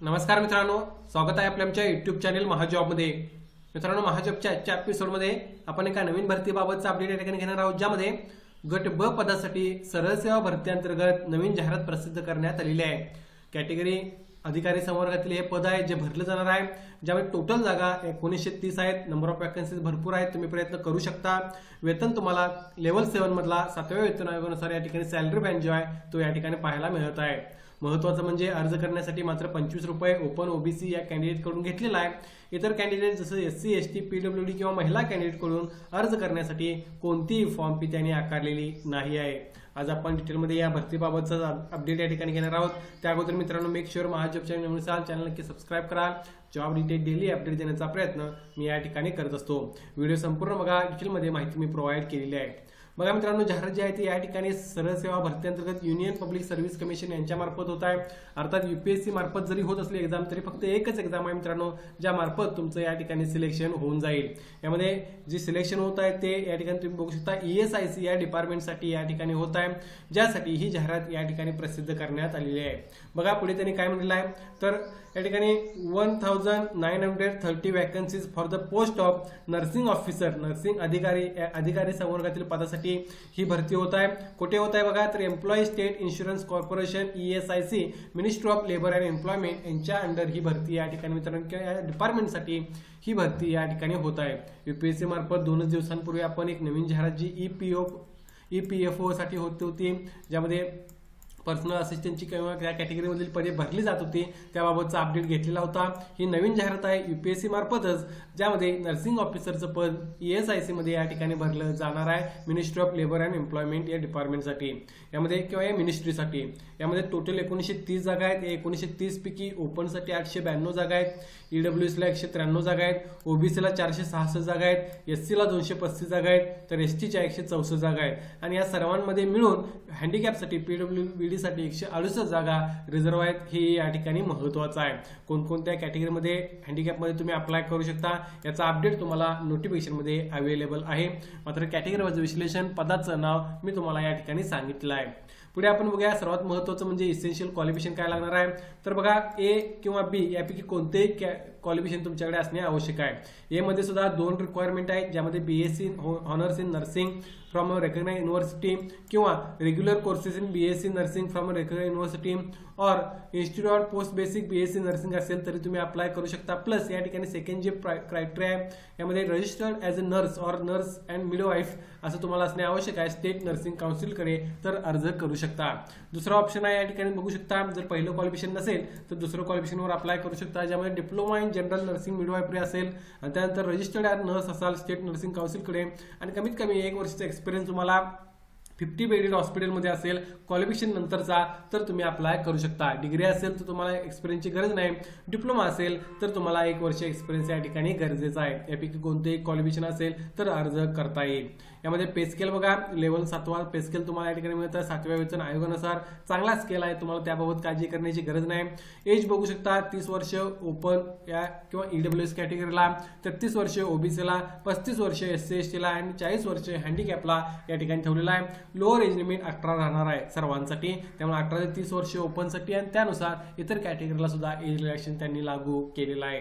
नमस्कार मित्रांनो, स्वागत आहे आपल्या आमच्या YouTube चॅनल महाजॉबमध्ये। मित्रांनो, महाजॉबच्या आजच्या एपिसोडमध्ये आपण एका नवीन भरतीबाबतचा अपडेट या ठिकाणी घेणार आहोत, ज्यामध्ये गट ब पदासाठी सरळ सेवा भरती अंतर्गत नवीन जाहिरात प्रसिद्ध करण्यात आलेली आहे। कॅटेगरी अधिकारी संवर्गातील हे पद आहे जे भरले जाणार आहे, ज्यामध्ये टोटल जागा 1930 आहेत। नंबर ऑफ वॅकन्सीज भरपूर आहेत, तुम्ही प्रयत्न करू शकता। वेतन तुम्हाला लेवल 7 मधला 7व्या वेतन आयोगानुसार या ठिकाणी सॅलरी बँड जो आहे तो या ठिकाणी पाहायला मिळत आहे। महत्त्वाचं म्हणजे अर्ज करण्यासाठी मात्र 25 रुपये ओपन ओबीसी या कॅन्डिडेट कडून घेतलेला आहे। इतर कॅन्डिडेट जसं एससी एसटी पीडब्ल्यूडी किंवा महिला कॅन्डिडेट कडून अर्ज करण्यासाठी कोणतीही फॉर्म फी त्यांनी आकारलेली नाही आहे। आज आपण डिटेलमध्ये या भरतीबाबतचा अपडेट या ठिकाणी घेणार आहोत। त्या अगोदर मित्रांनो, मेक शुअर महाजॉब चॅनल असाल चॅनल नक्की सबस्क्राईब करा। जॉब रिलेटेड डेली अपडेट देण्याचा प्रयत्न मी या ठिकाणी करत असतो। व्हिडिओ संपूर्ण बघा, डिटेलमध्ये माहिती मी प्रोव्हाइड केलेली आहे। बघा मित्रांनो, जाहिरात जी आहे ती या ठिकाणी सरळ सेवा भरती अंतर्गत युनियन पब्लिक सर्व्हिस कमिशन यांच्या मार्फत होत आहे। अर्थात यूपीएससी मार्फत जरी होत असली एक्झाम तरी फक्त एकच एक्झाम आहे मित्रांनो, ज्या मार्फत तुमचं या ठिकाणी सिलेक्शन होऊन जाईल। यामध्ये जे सिलेक्शन होत आहे ते या ठिकाणी तुम्ही बघू शकता ESIC या डिपार्टमेंटसाठी या ठिकाणी होत आहे, ज्यासाठी ही जाहिरात या ठिकाणी प्रसिद्ध करण्यात आलेली आहे। बघा पुढे त्यांनी काय म्हटलं आहे, तर या ठिकाणी 1930 vacancies for the post of nursing officer, nursing अधिकारी संवर्गातील पदासाठी ही भरती होत आहे। कुठे होत आहे बघा, तर employee state insurance corporation ESIC, ministry of labour and employment यांच्या अंडर ही भरती या ठिकाणी मित्रांनो या डिपार्टमेंटसाठी ही भरती या ठिकाणी होत आहे। यूपीएससी मार्फत 2 दिवसांपूर्वी आपण एक नवीन जाहिरात जी EPFO साठी होती, ज्यामध्ये पर्सनल असिस्टंटची किंवा त्या कॅटेगरीमधील पदे भरली जात होती, त्याबाबतचा अपडेट घेतलेला होता। ही नवीन जाहिरात आहे यूपीएससी मार्फतच, ज्यामध्ये नर्सिंग ऑफिसरचं पद ESIC मध्ये या ठिकाणी भरलं जाणार आहे, ministry of labour and employment या डिपार्टमेंटसाठी यामध्ये किंवा या मिनिस्ट्रीसाठी। यामध्ये टोटल 1930 जागा आहेत। 1930 पैकी ओपनसाठी 892 जागा आहेत, EWS ला 193 जागा आहेत, ओबीसी ला 466 जागा आहेत, एससी ला 235 जागा आहेत, तर एसटीच्या 164 जागा आहेत। आणि या सर्वांमध्ये मिळून हँडिकॅपसाठी PWBD साठी 168 जागा रिझर्व आहेत। हे या ठिकाणी महत्त्वाचं आहे। कोणकोणत्या कॅटेगरीमध्ये हँडिकॅपमध्ये तुम्ही अप्लाय करू शकता याचा अपडेट तुम्हाला नोटिफिकेशनमध्ये अवेलेबल आहे। मात्र कॅटेगरी वाईज विश्लेषण पदाचं नाव मी तुम्हाला या ठिकाणी सांगितलं आहे। पुढे आपण बघूया, सर्वात महत्त्वाचं म्हणजे इसेन्शियल क्वालिफिकेशन काय लागणार आहे, तर बघा ए किंवा बी यापैकी कोणतेही क्वालिफिकेशन तुमच्याकडे असणे आवश्यक आहे। ए मध्ये सुद्धा 2 रिक्वायरमेंट आहेत, ज्यामध्ये BSc honours in nursing from a recognised university किंवा regular courses in BSc nursing from a recognised university और institute post basic BSc nursing असेल तरी तुम्ही अप्लाय करू शकता। प्लस या ठिकाणी सेकंड जे क्रायटेरिया आहे यामध्ये रजिस्टर्ड ॲज अ नर्स और नर्स अँड मिडवाईफ असं तुम्हाला असणे आवश्यक आहे। स्टेट नर्सिंग काउन्सिलकडे तर अर्ज करू शकता। दुसरा ऑप्शन आहे या ठिकाणी बघू शकता, जर पहिलं क्वालिफिकेशन नसेल तर दुसरं क्वालिफिकेशनवर अप्लाय करू शकता, ज्यामध्ये diploma in general nursing midwifery असेल आणि त्यानंतर रजिस्टर्ड ॲज नर्स असाल स्टेट नर्सिंग काउन्सिलकडे आणि कमीत कमी 1 वर्षाचा एक्सपिरियन्स तुम्हाला 50 बेडेड हॉस्पिटलमध्ये असेल क्वालिफिकेशन नंतरचा, तर तुम्ही अप्लाय करू शकता। डिग्री असेल तर तुम्हाला एक्सपिरियन्सची गरज नाही, डिप्लोमा असेल तर तुम्हाला 1 वर्ष एक्सपिरियन्स या ठिकाणी गरजेचा आहे। यापैकी कोणतेही क्वालिफिकेशन असेल तर अर्ज करता येईल। यामध्ये पे स्केल बघा, लेवल 7वा पे स्केल तुम्हाला या ठिकाणी मिळतं 7व्या वेतन आयोगानुसार। चांगला स्केल आहे, तुम्हाला त्याबाबत काळजी करण्याची गरज नाही। एज बघू शकता, 30 वर्ष ओपन या किंवा EWS कॅटेगरीला, 33 वर्ष ओबीसीला, 35 वर्ष SC ST ला आणि 40 वर्ष हँडिकॅपला या ठिकाणी ठेवलेला आहे। लोअर एज लिमिट 18 राहणार आहे सर्वांसाठी, त्यामुळे 18 ते 30 वर्ष ओपनसाठी आणि त्यानुसार इतर कॅटेगरीला सुद्धा एज रिलॅक्सेशन त्यांनी लागू केलेलं आहे।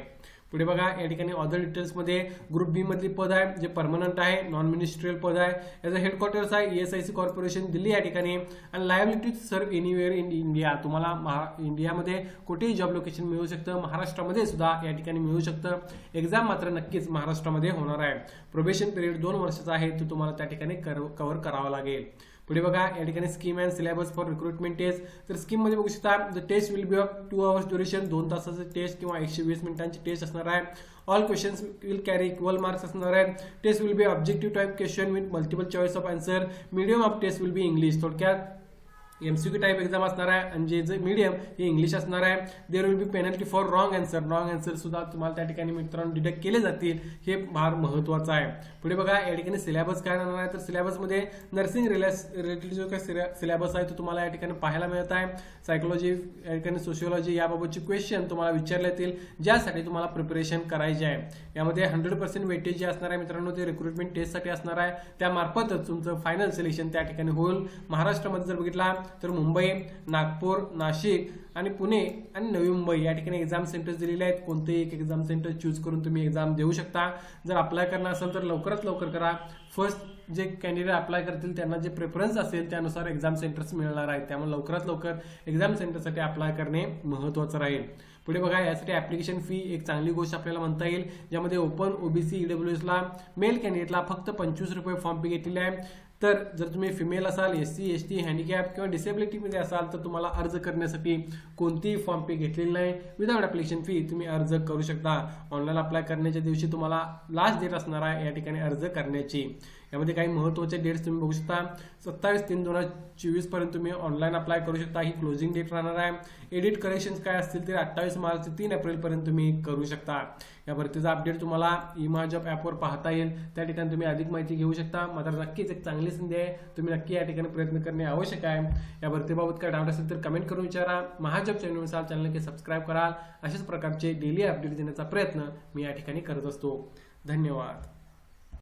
पुढे बघा, या ठिकाणी अदर डिटेल्समध्ये ग्रुप बी मधली पद आहे जे परमनंट आहे, नॉन मिनिस्ट्रियल पद आहे। याचा हेडक्वार्टर्स आहे ESIC कॉर्पोरेशन दिल्ली या ठिकाणी आणि लायबिलिटी सर्व एनिवेअर इन इंडिया। तुम्हाला इंडियामध्ये कुठेही जॉब लोकेशन मिळू शकतं, महाराष्ट्रामध्ये सुद्धा या ठिकाणी मिळू शकतं। एक्झाम मात्र नक्कीच महाराष्ट्रामध्ये होणार आहे। प्रोबेशन पिरियड 2 वर्षाचा आहे, तो तुम्हाला त्या ठिकाणी कव्हर करावा लागेल। पुढे बघा, या ठिकाणी scheme and syllabus for recruitment test, तर स्कीम मध्ये बघू शकता the test will be of 2 hours duration, 2 तासाचे टेस्ट किंवा 120 मिनिटांची टेस्ट असणार आहे। All questions will carry equal marks असणार आहेत। Test will be objective type question with multiple choice of answer. Medium of test will be English, थोडक्यात MCQ type exam असणार आहे आणि जे मीडियम हे इंग्लिश असणार आहे। There will be penalty for wrong answer सुद्धा तुम्हाला त्या ठिकाणी मित्रांनो डिटेक्ट केले जातील, हे फार महत्त्वाचं आहे। पुढे बघा, या ठिकाणी सिलेबस काय राहणार आहे, तर सिलेबसमध्ये नर्सिंग रिलेटेड जो काही सिलेबस आहे तो तुम्हाला या ठिकाणी पाहायला मिळत आहे। सायकोलॉजी या ठिकाणी सोशियोलॉजी याबाबतचे क्वेश्चन तुम्हाला विचारले येतील, ज्यासाठी तुम्हाला प्रिपरेशन करायचे आहे। यामध्ये 100% वेटेज जे असणार आहे मित्रांनो ते रिक्रुटमेंट टेस्टसाठी असणार आहे, त्यामार्फतच तुमचं फायनल सिलेक्शन त्या ठिकाणी होईल। महाराष्ट्रामध्ये जर बघितला तर मुंबई, नागपूर, नाशिक आणि पुणे आणि नवी मुंबई या ठिकाणी एक्झाम सेंटर्स दिलेले आहेत. कोणतेही एक एक्झाम सेंटर चूज करून तुम्ही एक्झाम देऊ शकता. जर अप्लाय करणार असेल तर लवकरात लवकर करा. फर्स्ट जे कॅन्डिडेट अप्लाय करतील त्यांना जे प्रेफरन्स असेल त्यानुसार एक्झाम सेंटर्स मिळणार आहेत. त्यामुळे लवकरात लवकर एक्झाम सेंटरसाठी अप्लाय करणे महत्त्वाचं राहील. पुढे बघा, यासाठी ऍप्लिकेशन फी एक चांगली गोष्ट आपल्याला म्हणता येईल, ज्यामध्ये ओपन, ओबीसी, ईडब्ल्यूएसला मेल कॅन्डिडेटला फक्त 25 रुपये फॉर्म फी घेतलेली आहे. तर जर तुम्ही फिमेल असाल, SC, ST, हँडिकॅप किंवा डिसेबिलिटीमध्ये असाल तर तुम्हाला अर्ज करण्यासाठी कोणतीही फॉर्म फी घेतलेली नाही. विदाउट ऍप्लिकेशन फी तुम्ही अर्ज करू शकता. ऑनलाईन अप्लाय करण्याच्या दिवशी तुम्हाला लास्ट डेट असणार आहे या ठिकाणी अर्ज करण्याची. यामध्ये काही महत्त्वाचे डेट्स तुम्ही बघू शकता. 27/3/2024 पर्यंत तुम्ही ऑनलाईन अप्लाय करू शकता. ही क्लोजिंग डेट राहणार आहे. एडिट करेक्शन्स काय असतील ते 28 मार्च ते 3 एप्रिल पर्यंत तुम्ही करू शकता. या भरतीचा अपडेट तुम्हाला इमाजॉब ॲपवर पाहता येईल. त्या ठिकाणी तुम्ही अधिक माहिती घेऊ शकता. मात्र नक्कीच एक चांगली संधी आहे. तुम्ही नक्की या ठिकाणी प्रयत्न करणे आवश्यक आहे. या भरतीबाबत काय डाऊट असेल तर कमेंट करून विचारा. महाजॉब चॅनल नक्की सबस्क्राईब कराल. अशाच प्रकारचे डेली अपडेट देण्याचा प्रयत्न मी या ठिकाणी करत असतो. धन्यवाद.